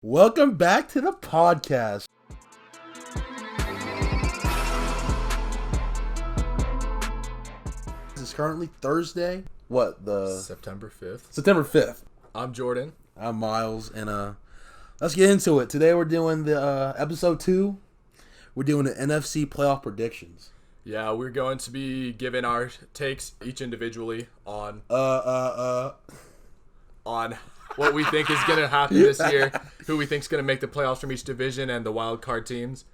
Welcome back to the podcast. This is currently Thursday. September 5th. September 5th. I'm Jordan. I'm Miles, and let's get into it. Today we're doing the episode 2. We're doing the NFC playoff predictions. Yeah, we're going to be giving our takes each individually on what we think is going to happen this year, who we think is going to make the playoffs from each division, and the wild card teams.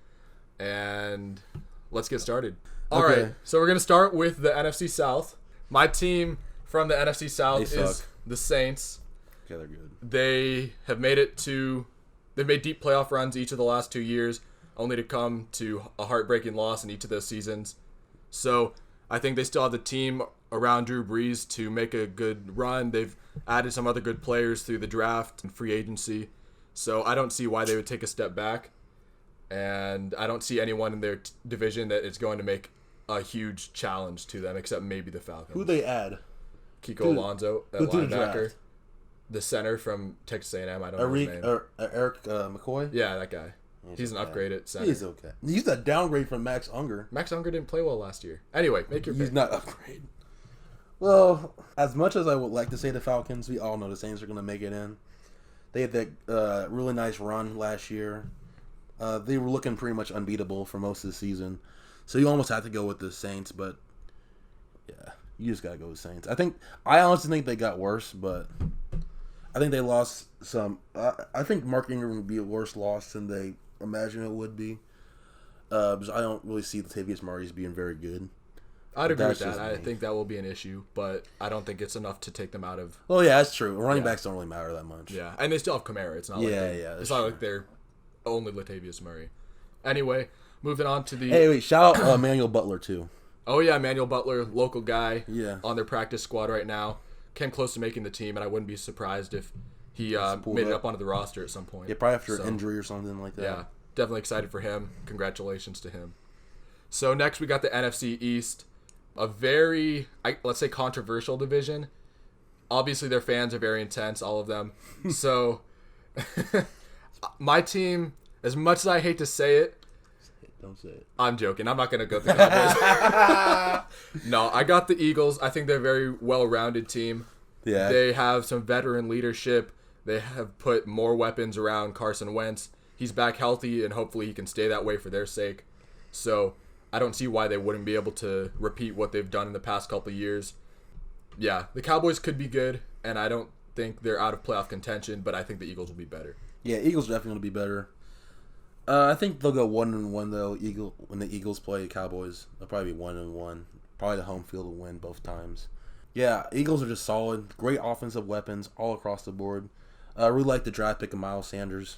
And let's get started. All right, so we're going to start with the NFC South. My team from the NFC South is the Saints. Okay, they're good. They have they've made deep playoff runs each of the last 2 years, only to come to a heartbreaking loss in each of those seasons. So I think they still have the team around Drew Brees to make a good run. They've added some other good players through the draft and free agency. So I don't see why they would take a step back. And I don't see anyone in their division that is going to make a huge challenge to them, except maybe the Falcons. Who they add? Kiko Alonso, that linebacker. The center from Texas A&M, I don't know his name. Eric McCoy? Yeah, that guy. He's an upgrade at center. He's okay. He's a downgrade from Max Unger. Max Unger didn't play well last year. Anyway, make your pick. He's not upgrade. Well, as much as I would like to say the Falcons, we all know the Saints are going to make it in. They had that really nice run last year. They were looking pretty much unbeatable for most of the season. So you almost have to go with the Saints, but yeah, you just got to go with Saints. I honestly think they got worse, but I think they lost some. I think Mark Ingram would be a worse loss than they imagine it would be. Because I don't really see Latavius Murray's being very good. I'd agree with that. I think that will be an issue, but I don't think it's enough to take them out of. Oh yeah, that's true. Running backs don't really matter that much. Yeah, and they still have Kamara. It's not it's not like they're only Latavius Murray. Anyway, moving on to the. Hey, wait! Shout out Emmanuel Butler too. Oh yeah, Emmanuel Butler, local guy. Yeah. On their practice squad right now, came close to making the team, and I wouldn't be surprised if he made it up onto the roster at some point. Yeah, probably after an injury or something like that. Yeah, definitely excited for him. Congratulations to him. So next we got the NFC East. A very, let's say, controversial division. Obviously, their fans are very intense, all of them. So, my team, as much as I hate to say it, don't say it. I'm joking. I'm not going to go with the Cowboys. No, I got the Eagles. I think they're a very well-rounded team. Yeah. They have some veteran leadership. They have put more weapons around Carson Wentz. He's back healthy, and hopefully he can stay that way for their sake. So, I don't see why they wouldn't be able to repeat what they've done in the past couple of years. Yeah, the Cowboys could be good, and I don't think they're out of playoff contention, but I think the Eagles will be better. Yeah, Eagles are definitely going to be better. I think they'll go 1-1 though. When the Eagles play Cowboys, they'll probably be 1-1. Probably the home field will win both times. Yeah, Eagles are just solid. Great offensive weapons all across the board. I really like the draft pick of Miles Sanders.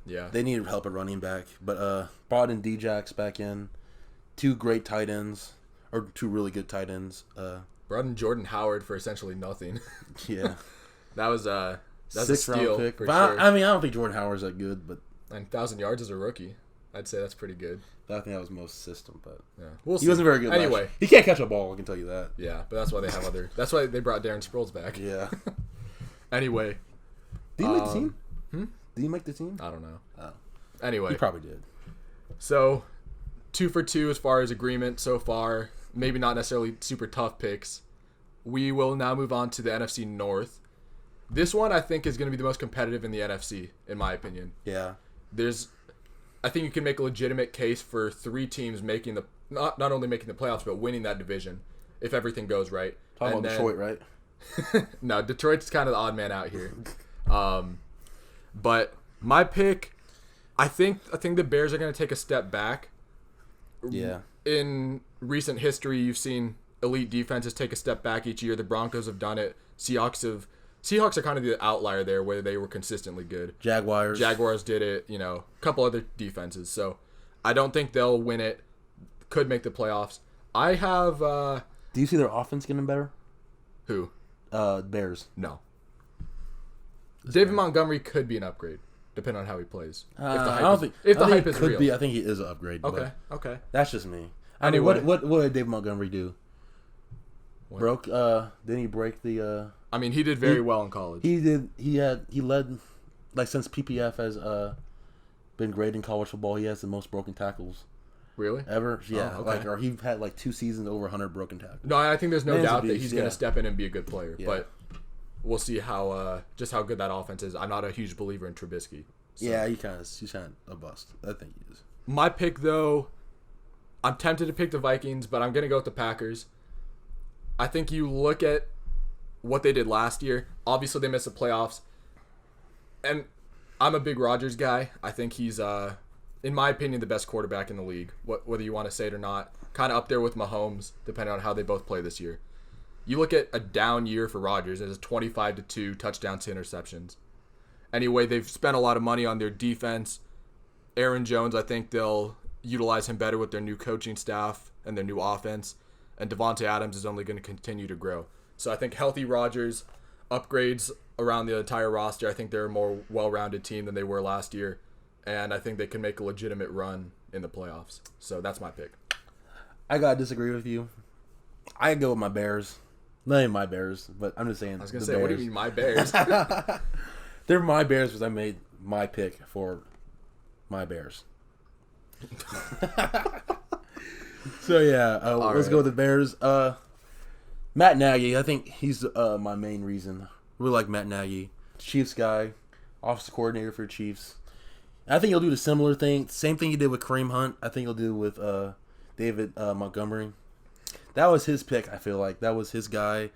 Yeah, they needed help at running back, but brought in Djax back in. Two great tight ends, or two really good tight ends. Brought in Jordan Howard for essentially nothing. Yeah, that was a round steal pick. For but sure. I mean, I don't think Jordan Howard's that good, but 9,000 yards as a rookie, I'd say that's pretty good. I think that was most system, but yeah, we'll see. He wasn't very good. Anyway, he can't catch a ball. I can tell you that. Yeah, but that's why they have other. That's why they brought Darren Sproles back. Yeah. Anyway, did he make the team? Did he make the team? I don't know. Oh. Anyway, he probably did. So, 2 for 2 as far as agreement so far. Maybe not necessarily super tough picks. We will now move on to the NFC North. This one I think is going to be the most competitive in the NFC, in my opinion. Yeah. I think you can make a legitimate case for 3 teams making not only making the playoffs, but winning that division if everything goes right. Talking about Detroit, right? No, Detroit's kind of the odd man out here. But my pick, I think the Bears are going to take a step back. Yeah. In recent history, you've seen elite defenses take a step back each year. The Broncos have done it. Seahawks are kind of the outlier there, where they were consistently good. Jaguars did it. A couple other defenses. So I don't think they'll win it. Could make the playoffs. I have. Do you see their offense getting better? Who? Bears. No. David Montgomery could be an upgrade, depending on how he plays. If the hype is real. I think he is an upgrade. Okay. That's just me. Anyway, what did David Montgomery do? Didn't he break the? I mean, he did very well in college. He did. He led like since PPF has been great in college football, he has the most broken tackles Really? ever. Yeah, okay. like or he had like 2 seasons over 100 broken tackles. No, I think there's no Man's a doubt that beast, he's going yeah. to step in and be a good player. Yeah. But we'll see how good that offense is. I'm not a huge believer in Trubisky. So. Yeah, he's kind of a bust. I think he is. My pick, though, I'm tempted to pick the Vikings, but I'm going to go with the Packers. I think you look at what they did last year. Obviously, they missed the playoffs. And I'm a big Rodgers guy. I think he's, in my opinion, the best quarterback in the league, whether you want to say it or not. Kind of up there with Mahomes, depending on how they both play this year. You look at a down year for Rodgers as 25-2 touchdowns to interceptions. Anyway, they've spent a lot of money on their defense. Aaron Jones, I think they'll utilize him better with their new coaching staff and their new offense. And Devontae Adams is only going to continue to grow. So I think healthy Rodgers upgrades around the entire roster. I think they're a more well-rounded team than they were last year. And I think they can make a legitimate run in the playoffs. So that's my pick. I gotta disagree with you. I go with my Bears. Not even my Bears, but I'm just saying. I was going to say, Bears. What do you mean, my Bears? They're my Bears because I made my pick for my Bears. So yeah, let's go with the Bears. Matt Nagy, I think he's my main reason. Really like Matt Nagy, Chiefs guy, offensive coordinator for Chiefs. I think he'll do the similar thing, same thing he did with Kareem Hunt. I think he'll do with David Montgomery. That was his pick. I feel like that was his guy.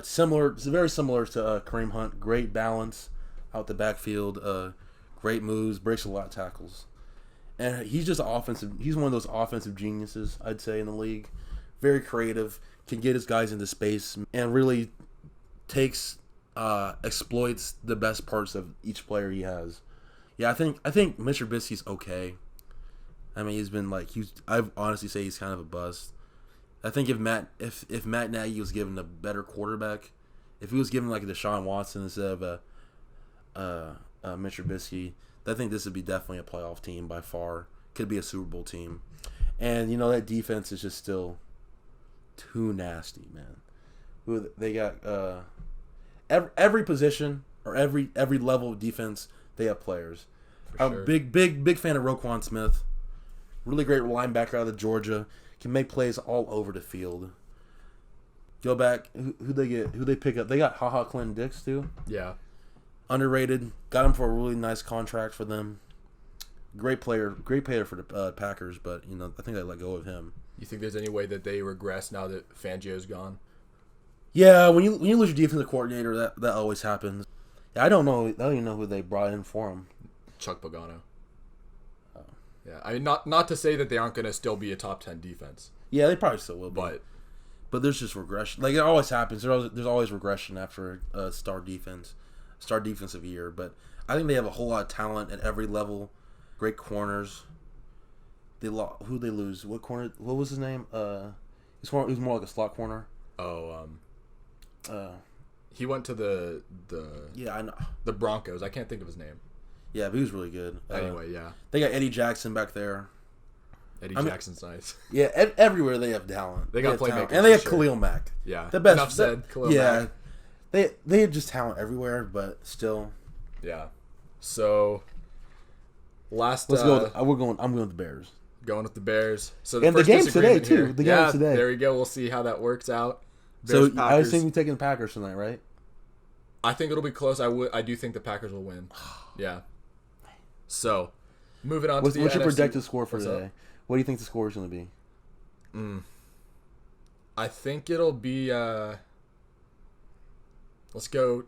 Similar, it's very similar to Kareem Hunt. Great balance out the backfield. Great moves, breaks a lot of tackles, and he's just offensive. He's one of those offensive geniuses, I'd say, in the league. Very creative, can get his guys into space, and really exploits the best parts of each player he has. Yeah, I think Mr. Trubisky's okay. I mean, he's been like I'd honestly say he's kind of a bust. I think if Matt Nagy was given a better quarterback, if he was given like a Deshaun Watson instead of Mr. Trubisky, I think this would be definitely a playoff team by far. Could be a Super Bowl team, and that defense is just still too nasty, man. They got every position or every level of defense. They have players. I'm a big fan of Roquan Smith. Really great linebacker out of Georgia. Can make plays all over the field. Go back. Who they get? Who they pick up? They got HaHa Clinton Dix too. Yeah. Underrated. Got him for a really nice contract for them. Great player for the Packers, but I think they let go of him. You think there's any way that they regress now that Fangio's gone? Yeah, when you lose your defensive coordinator, that always happens. Yeah, I don't even know who they brought in for him. Chuck Pagano. Oh. Yeah, I mean, not to say that they aren't going to still be a top 10 defense. Yeah, they probably still will be. But there's just regression. Like it always happens. There's always regression after a star defensive year. But I think they have a whole lot of talent at every level. Great corners. Who they lose? What corner? What was his name? He was more like a slot corner. He went to the I know the Broncos. I can't think of his name. Yeah, but he was really good. Anyway, yeah. They got Eddie Jackson back there. Jackson's nice. Yeah, everywhere they have talent. They got playmakers, and they have Khalil Mack. Yeah, the best. Enough said. Khalil Mack. They have just talent everywhere, but still. Yeah. So last. Let's go. I'm going with the Bears. Going with the Bears. So the game's today too. The game's today. There we go. We'll see how that works out. Bears, so I assume you're taking the Packers tonight, right? I think it'll be close. I do think the Packers will win. Yeah. So, moving on to the NFC. What's your projected score for today? What do you think the score is going to be? I think it'll be, let's go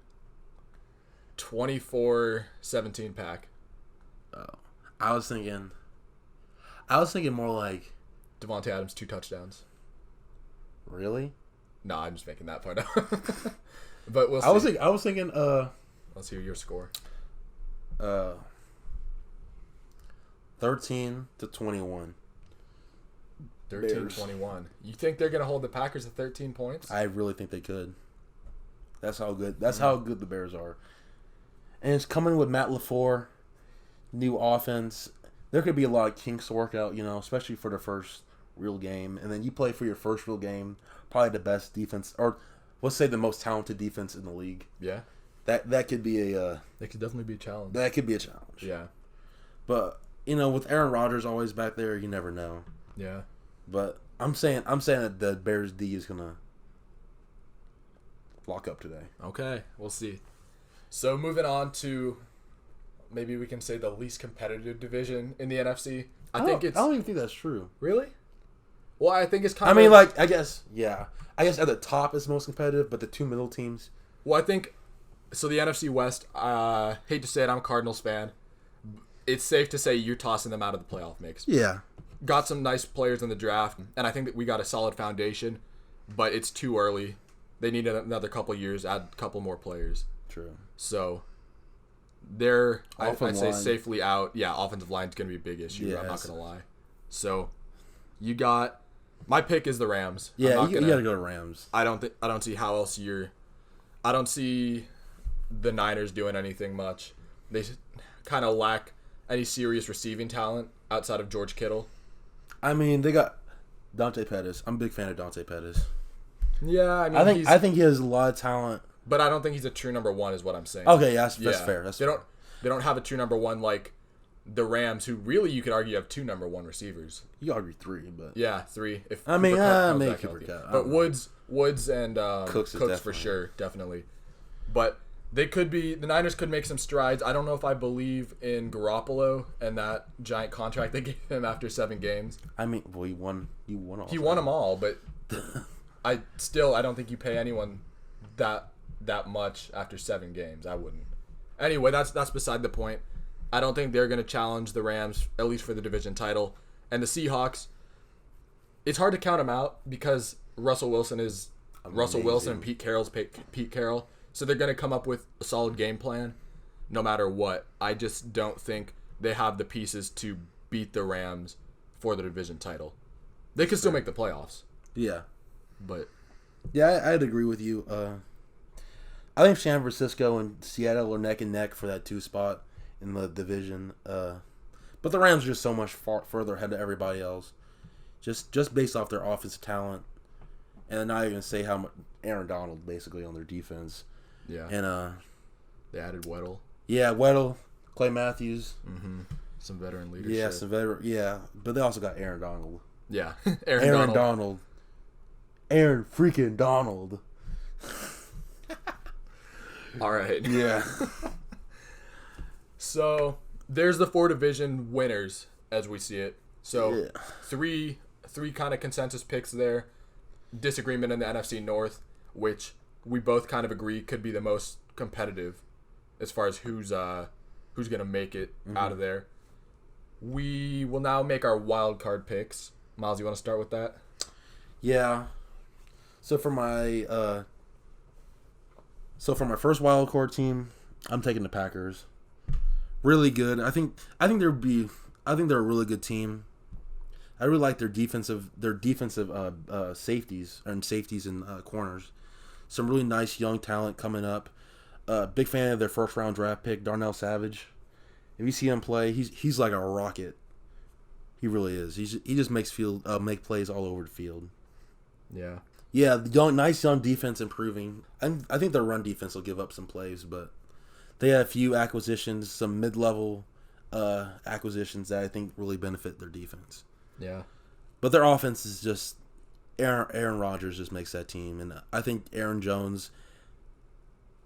24-17 Pack. Oh, I was thinking more like Devontae Adams 2 touchdowns. Really? No, I'm just making that part up. But we'll see. I was thinking. Let's hear your score. 13-21. 13-21. You think they're gonna hold the Packers to 13 points? I really think they could. That's how good. That's how good the Bears are. And it's coming with Matt LaFleur, new offense. There could be a lot of kinks to work out, especially for the first real game. And then you play for your first real game, probably the best defense, or let's say the most talented defense in the league. Yeah. that could be a It could definitely be a challenge. that could be a challenge. Yeah. But with Aaron Rodgers always back there, you never know. Yeah. But I'm saying that the Bears D is gonna lock up today. Okay, we'll see. So moving on to maybe we can say the least competitive division in the NFC. I don't even think that's true. Really? Well, I think it's kind of. I mean, like, I guess at the top is most competitive, but the two middle teams. Well, I think so. The NFC West. Hate to say it, I'm a Cardinals fan. It's safe to say you're tossing them out of the playoff mix. Yeah. Got some nice players in the draft, and I think that we got a solid foundation, but it's too early. They need another couple years, add a couple more players. True. So they're, I'd say, line. safely out. Yeah, offensive line's going to be a big issue. Yes. I'm not going to lie. So you got my pick is the Rams. Yeah, you got to go to Rams. I don't see how else I don't see the Niners doing anything much. They kind of lack any serious receiving talent outside of George Kittle. I mean, they got Dante Pettis. I'm a big fan of Dante Pettis. Yeah, I mean, I think he has a lot of talent. But I don't think he's a true number one, is what I'm saying. Okay, yeah, that's fair. They don't have a true number one like the Rams, who really you could argue have two number one receivers. You argue three, but yeah, three. If I mean, maybe Cooper Cooper Kupp. But Woods and Cooks for sure, definitely. But the Niners could make some strides. I don't know if I believe in Garoppolo and that giant contract they gave him after 7 games. I mean, well, he won all. He won them all, but I don't think you pay anyone that much after 7 games. I wouldn't. Anyway, that's beside the point. I don't think they're going to challenge the Rams, at least for the division title. And the Seahawks, it's hard to count them out because Russell Wilson is amazing. Russell Wilson and Pete Carroll's Pete Carroll. So they're going to come up with a solid game plan no matter what. I just don't think they have the pieces to beat the Rams for the division title. They could still make the playoffs. Yeah. But yeah, I'd agree with you. I think San Francisco and Seattle are neck and neck for that 2 spot in the division. But the Rams are just so much further ahead of everybody else, just based off their offensive talent, and I'm not even gonna say how much Aaron Donald basically on their defense. Yeah, and they added Weddle. Yeah, Weddle, Clay Matthews. Mm-hmm. Some veteran leadership. Yeah, some veteran. Yeah, but they also got Aaron Donald. Yeah, Aaron Donald. Aaron freaking Donald. All right. Yeah. So there's the 4 division winners as we see it. So yeah. three kind of consensus picks there. Disagreement in the NFC North, which we both kind of agree could be the most competitive as far as who's going to make it out of there. We will now make our wild card picks. Miles, you want to start with that? Yeah. So for my first wild card team, I'm taking the Packers. Really good. I think they're a really good team. I really like their defensive safeties and corners. Some really nice young talent coming up. Big fan of their first round draft pick, Darnell Savage. If you see him play, he's like a rocket. He really is. He just make plays all over the field. Yeah. Yeah, nice young defense improving. I think their run defense will give up some plays, but they had a few acquisitions, some mid-level acquisitions that I think really benefit their defense. Yeah. But their offense is just Aaron Rodgers just makes that team, and I think Aaron Jones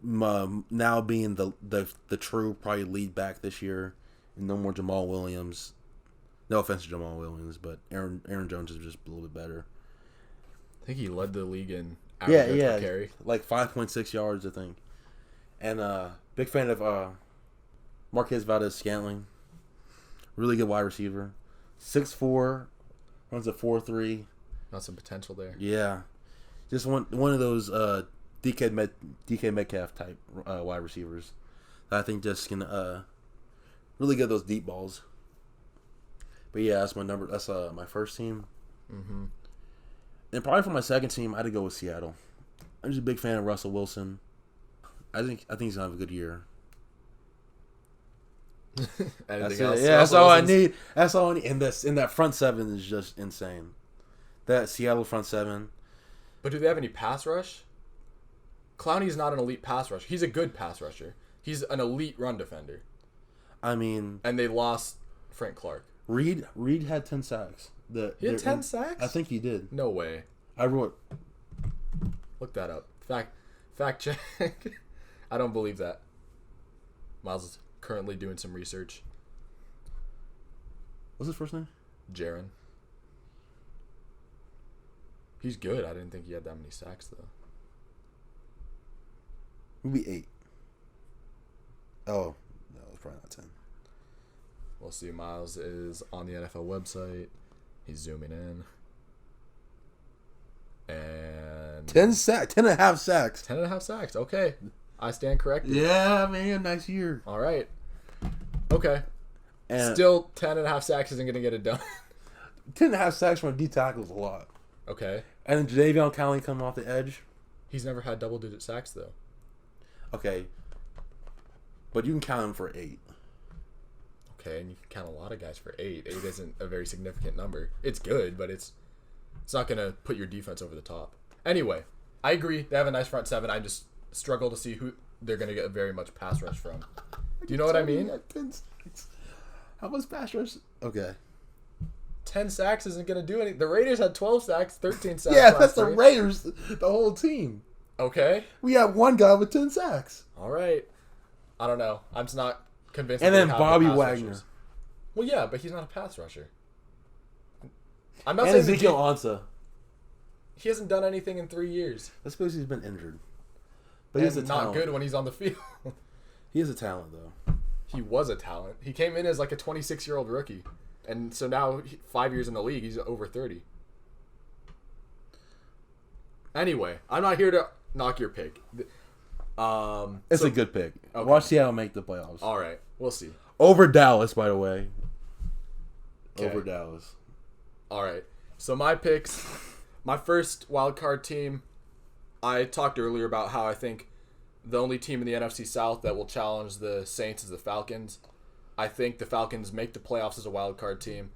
now being the true probably lead back this year, and no more Jamal Williams. No offense to Jamal Williams, but Aaron Jones is just a little bit better. I think he led the league in average per carry. Like 5.6 yards, I think. And big fan of Marquez Valdez-Scantling. Really good wide receiver. 6'4", runs a 4.3. Got some potential there. Yeah. Just one of those DK Metcalf type wide receivers that I think just can really get those deep balls. But yeah, that's my first team. Mm-hmm. And probably for my second team, I had to go with Seattle. I'm just a big fan of Russell Wilson. I think he's gonna have a good year. Anything else? Yeah, that's all I need. That's all I need. And that front seven is just insane. That Seattle front seven. But do they have any pass rush? Clowney's not an elite pass rusher. He's a good pass rusher. He's an elite run defender. I mean, and they lost Frank Clark. Reed had 10 sacks. He had 10 sacks? I think he did. No way. I wrote. Look that up. Fact check. I don't believe that. Miles is currently doing some research. What's his first name? Jaron. He's good. I didn't think he had that many sacks, though. Maybe 8. Oh, no, it's probably not 10. We'll see. Miles is on the NFL website. He's zooming in. And 10 sacks. 10 and a half sacks. 10 and a half sacks. Okay. I stand corrected. Yeah, man. Nice year. All right. Okay. And still 10 and a half sacks isn't going to get it done. 10 and a half sacks from a D tackle is a lot. Okay. And then Jadeveon Clowney coming off the edge. He's never had double-digit sacks, though. Okay. But you can count him for 8. Okay, and you can count a lot of guys for 8. 8 isn't a very significant number. It's good, but it's not going to put your defense over the top. Anyway, I agree. They have a nice front seven. I just struggle to see who they're going to get very much pass rush from. Do you know what I mean? How much pass rush? Okay. 10 sacks isn't going to do anything. The Raiders had 12 sacks, 13 sacks. Yeah, that's the Raiders, the whole team. Okay. We have one guy with 10 sacks. All right. I don't know. I'm just not convinced. And then Bobby the Wagner. Rushers. Well, yeah, but he's not a pass rusher. I'm not and saying Ezekiel Ansah. He hasn't done anything in 3 years. That's because he's been injured. But he's he's a talent. Not good when he's on the field. He is a talent, though. He was a talent. He came in as like a 26-year-old rookie. And so now, 5 years in the league, he's over 30. Anyway, I'm not here to knock your pick. It's a good pick. Okay. Watch Seattle make the playoffs. All right. We'll see. Over Dallas, by the way. Okay. Over Dallas. All right. So my picks, my first wild card team, I talked earlier about how I think the only team in the NFC South that will challenge the Saints is the Falcons. I think the Falcons make the playoffs as a wild card team.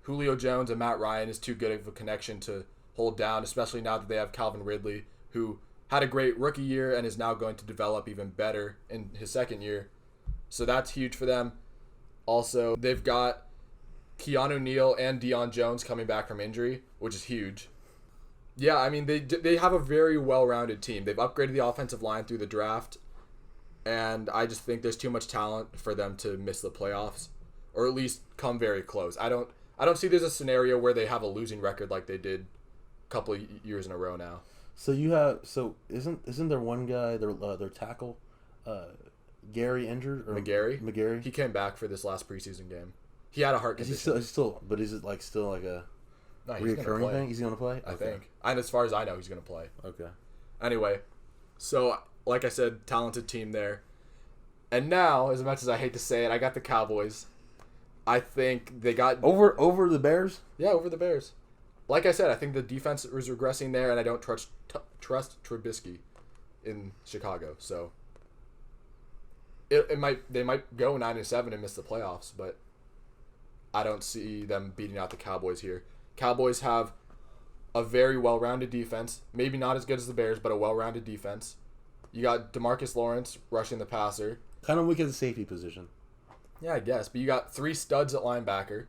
Julio Jones and Matt Ryan is too good of a connection to hold down, especially now that they have Calvin Ridley, who had a great rookie year and is now going to develop even better in his second year. So that's huge for them. Also, they've got Keanu Neal and Deion Jones coming back from injury, which is huge. Yeah, I mean, they have a very well-rounded team. They've upgraded the offensive line through the draft, and I just think there's too much talent for them to miss the playoffs, or at least come very close. I don't see there's a scenario where they have a losing record like they did a couple of years in a row now. So isn't there one guy, their tackle, Gary injured or McGarry? He came back for this last preseason game. He had a heart condition. But is it still like a no, reoccurring thing? He's gonna play. I think. And as far as I know, he's gonna play. Okay. Anyway, so like I said, talented team there. And now, as much as I hate to say it, I got the Cowboys. I think they got over the Bears. Yeah, over the Bears. Like I said, I think the defense is regressing there, and I don't trust Trubisky in Chicago. So they might go 9-7 and miss the playoffs, but I don't see them beating out the Cowboys here. Cowboys have a very well-rounded defense. Maybe not as good as the Bears, but a well-rounded defense. You got DeMarcus Lawrence rushing the passer. Kind of weak at the safety position. Yeah, I guess. But you got 3 studs at linebacker.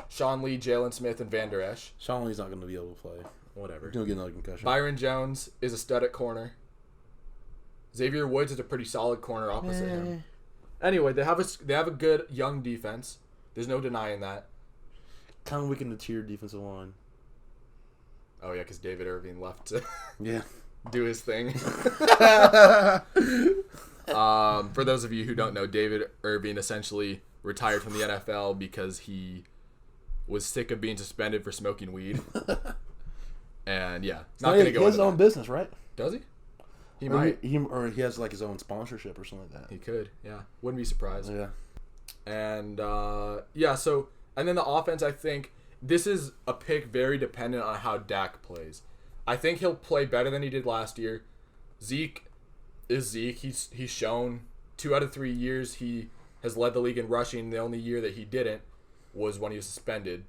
Sean Lee, Jalen Smith, and Van Der Esch. Sean Lee's not going to be able to play. Whatever. He's going to get another concussion. Byron Jones is a stud at corner. Xavier Woods is a pretty solid corner opposite him. Anyway, they have a good young defense. There's no denying that. Kind of weak in the tier defensive line. Oh, yeah, because David Irving left to do his thing. For those of you who don't know, David Irving essentially retired from the NFL because he was sick of being suspended for smoking weed. And yeah, not going to go into his own business, right? Does he? He or might. Or he has like his own sponsorship or something like that. He could, yeah. Wouldn't be surprised. Yeah. And and then the offense, I think this is a pick very dependent on how Dak plays. I think he'll play better than he did last year. Zeke is Zeke. He's shown 2 out of 3 years he has led the league in rushing. The only year that he didn't was when he was suspended.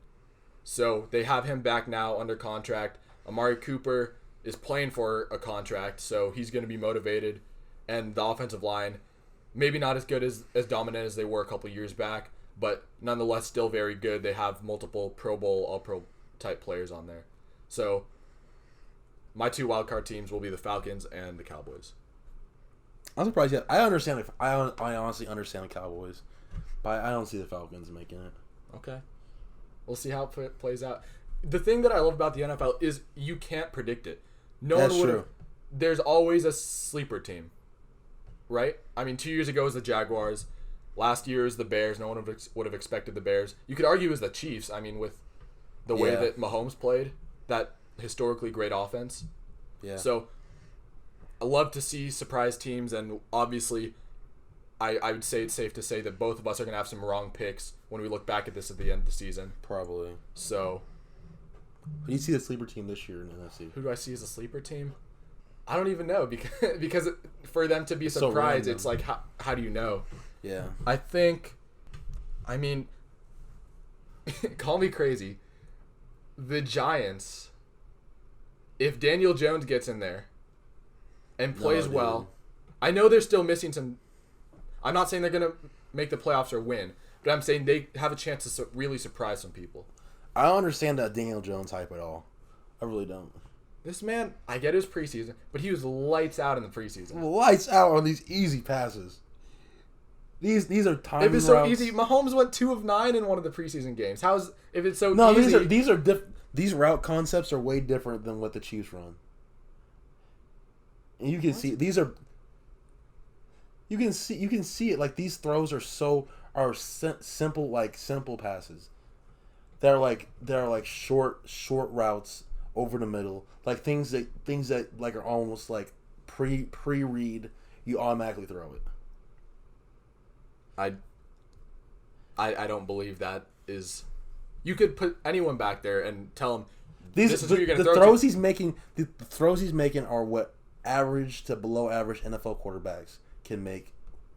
So they have him back now under contract. Amari Cooper is playing for a contract, so he's going to be motivated. And the offensive line, maybe not as good as dominant as they were a couple years back, but nonetheless still very good. They have multiple Pro Bowl, All-Pro type players on there. So my 2 wildcard teams will be the Falcons and the Cowboys. I'm surprised yet. I understand. I honestly understand the Cowboys, but I don't see the Falcons making it. Okay. We'll see how it plays out. The thing that I love about the NFL is you can't predict it. That's true. There's always a sleeper team, right? I mean, 2 years ago it was the Jaguars. Last year is the Bears. No one would have expected the Bears. You could argue it was the Chiefs. I mean, with the way that Mahomes played, that historically great offense. Yeah. So I love to see surprise teams, and obviously I would say it's safe to say that both of us are going to have some wrong picks when we look back at this at the end of the season. Probably. So who do you see the sleeper team this year in the NFC? Who do I see as a sleeper team? I don't even know because for them to be surprised, it's like, how do you know? Yeah. I mean, call me crazy. The Giants, if Daniel Jones gets in there and plays well, I know they're still missing some. I'm not saying they're going to make the playoffs or win, but I'm saying they have a chance to really surprise some people. I don't understand that Daniel Jones hype at all. I really don't. This man, I get his preseason, but he was lights out in the preseason. Lights out on these easy passes. These are timing If it's so routes. easy, Mahomes went 2 of 9 in one of the preseason games. If it's so no, easy? these route concepts are way different than what the Chiefs run. And you can see you can see it, like these throws are simple passes. They're like short routes over the middle, like things that like are almost like pre-read. You automatically throw it. I don't believe that is. You could put anyone back there and tell them this is who you're going to throw. The throws he's making are what average to below average NFL quarterbacks can make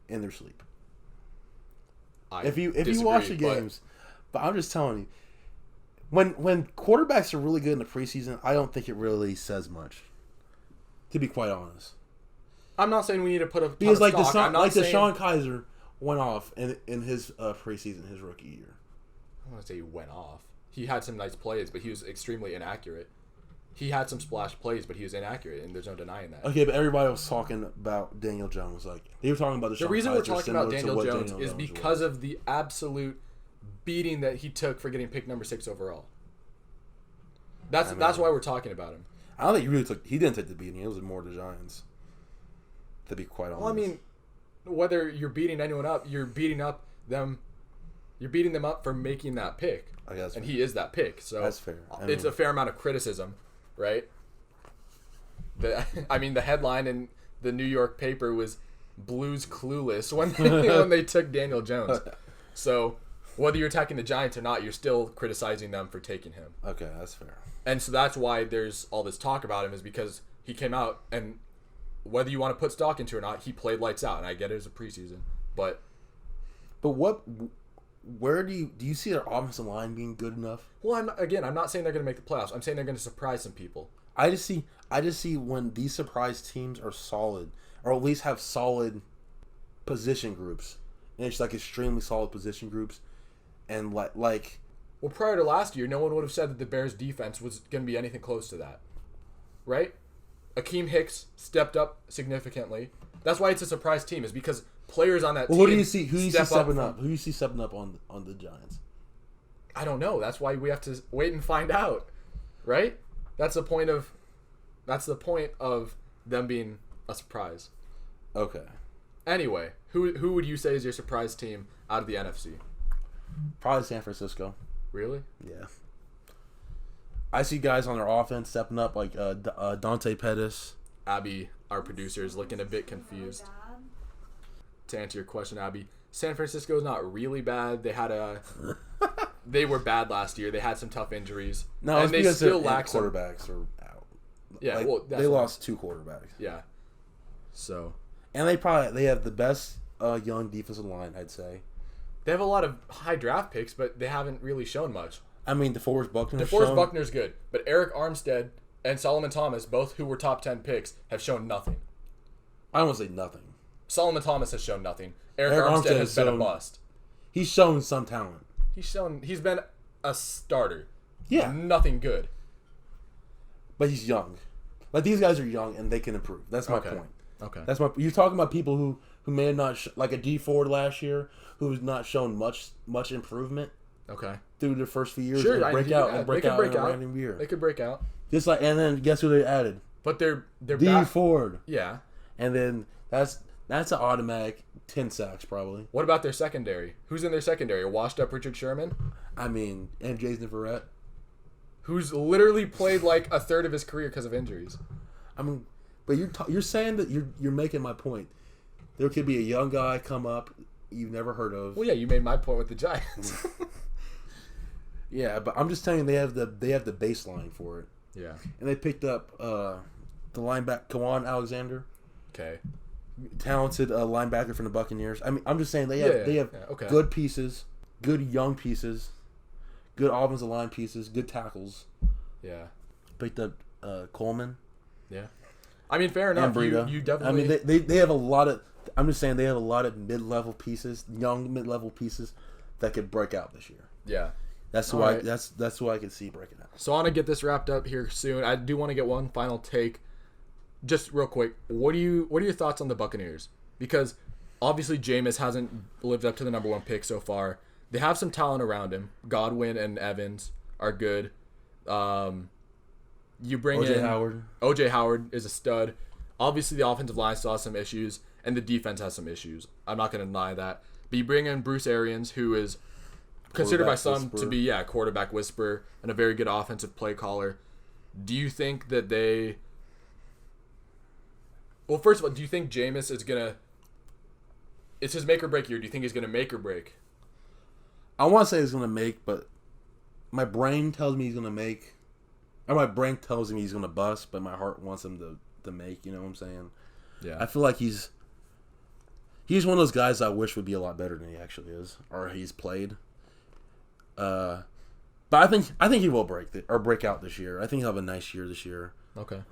in their sleep. If you watch the games, but I'm just telling you, when quarterbacks are really good in the preseason, I don't think it really says much. To be quite honest, I'm not saying we need to put a because like stock. Deshaun Kaiser went off in his preseason, his rookie year. I don't want to say he went off. He had some nice plays, but he was extremely inaccurate. He had some splash plays, but he was inaccurate, and there's no denying that. Okay, but everybody was talking about Daniel Jones. Like they were talking about the reason we're talking about Daniel Jones is because of the absolute beating that he took for getting picked number 6 overall. That's why we're talking about him. I don't think he didn't take the beating. It was more the Giants. To be quite honest. Well, I mean, whether you're beating anyone up, you're beating them up for making that pick. I guess. And he is that pick. So that's fair. It's a fair amount of criticism, right? The headline in the New York paper was "Blues clueless" when they took Daniel Jones. So whether you're attacking the Giants or not, you're still criticizing them for taking him. Okay, that's fair. And so that's why there's all this talk about him, is because he came out, and whether you want to put stock into it or not, he played lights out. And I get it as a preseason, but where do you see their offensive line being good enough? Well, I'm not saying they're going to make the playoffs. I'm saying they're going to surprise some people. I just see when these surprise teams are solid, or at least have solid position groups, and it's like extremely solid position groups, and like. Well, prior to last year, no one would have said that the Bears' defense was going to be anything close to that, right? Akeem Hicks stepped up significantly. That's why it's a surprise team, is because players on that team. Who do you see? Who do you see stepping up? Who do you see stepping up on the Giants? I don't know. That's why we have to wait and find out, right? That's the point of them being a surprise. Okay. Anyway, who would you say is your surprise team out of the NFC? Probably San Francisco. Really? Yeah. I see guys on their offense stepping up, like Dante Pettis. Abby, our producer, is looking a bit confused. To answer your question, Abby, San Francisco is not really bad. They were bad last year. They had some tough injuries. No, and it's they because still their lack quarterbacks are out. Yeah, they lost 2 quarterbacks. Yeah. So. And they have the best young defensive line, I'd say. They have a lot of high draft picks, but they haven't really shown much. I mean, DeForest Buckner's Buckner's good, but Eric Armstead and Solomon Thomas, both who were top 10 picks, have shown nothing. I don't want to say nothing. Solomon Thomas has shown nothing. Eric Armstead Armstead has been a shown- bust. He's shown some talent. He's been a starter. Yeah. Nothing good. But he's young. Like, these guys are young and they can improve. That's my Okay. point. Okay. You're talking about people who may have not like a D Ford last year, who's not shown much improvement Okay. through the first few years. Sure, and I- break yeah, out they and break could out break in a out. random year. They could break out. Just like, and then guess who they added? But they're D back. Ford, Yeah. and then that's an automatic 10 sacks probably. What about their secondary? Who's in their secondary? A washed up Richard Sherman, I mean, and Jason Verrett. who's literally played like a third of his career because of injuries. I mean, but you're saying that you're making my point. There could be a young guy come up you've never heard of. Well, yeah, you made my point with the Giants. Yeah, but I'm just telling you they have the baseline for it. Yeah. And they picked up the linebacker Kawan Alexander, Okay. talented linebacker from the Buccaneers. I mean, I'm just saying they have okay. good pieces, good young pieces, good offensive line pieces, good tackles. Yeah. Picked up Coleman Yeah. I mean, fair and enough. Breida. You definitely. I mean, they have a lot of. I'm just saying they have a lot of mid-level pieces, young mid-level pieces that could break out this year. yeah. That's who Alright. that's who I can see breaking out. So I want to get this wrapped up here soon. I do want to get one final take, just real quick. What are your thoughts on the Buccaneers? Because obviously Jameis hasn't lived up to the number one pick so far. They have some talent around him. Godwin and Evans are good. You bring OJ in Howard. OJ Howard is a stud. Obviously the offensive line still has some issues, and the defense has some issues. I'm not going to deny that. But you bring in Bruce Arians, who is considered by some to be a quarterback whisperer and a very good offensive play caller. Do you think that they? Well, first of all, do you think Jameis is gonna? It's his make or break year. Do you think he's gonna make or break? I want to say he's gonna make, but my brain tells me he's gonna make, or my brain tells me he's gonna bust, but my heart wants him to make. You know what I'm saying? Yeah. I feel like he's one of those guys I wish would be a lot better than he actually is, or he's played. But I think he will break out this year. I think he'll have a nice year this year. Okay.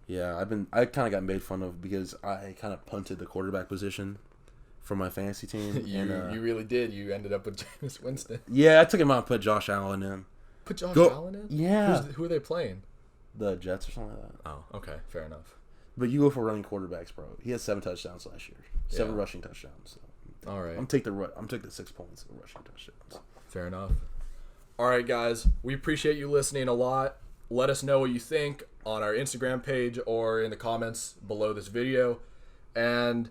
Yeah, I kind of got made fun of because I kind of punted the quarterback position for my fantasy team. You really did. You ended up with Jameis Winston. Yeah, I took him out and put Josh Allen in. Put Josh Allen in? Yeah. Who are they playing? The Jets or something like that. Oh, okay. Fair enough. But you go for running quarterbacks, bro. He had 7 touchdowns last year. 7 Yeah. rushing touchdowns. So. All right. I'm take the 6 points of rushing touchdowns. Fair enough. All right, guys. We appreciate you listening a lot. Let us know what you think on our Instagram page or in the comments below this video. And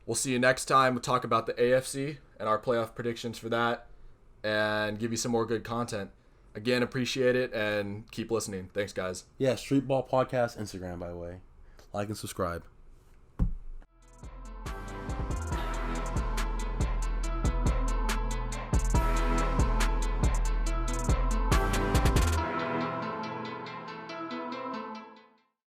we'll see you next time. We'll talk about the AFC and our playoff predictions for that and give you some more good content. Again, appreciate it and keep listening. Thanks, guys. Yeah, Street Ball Podcast Instagram, by the way. Like and subscribe.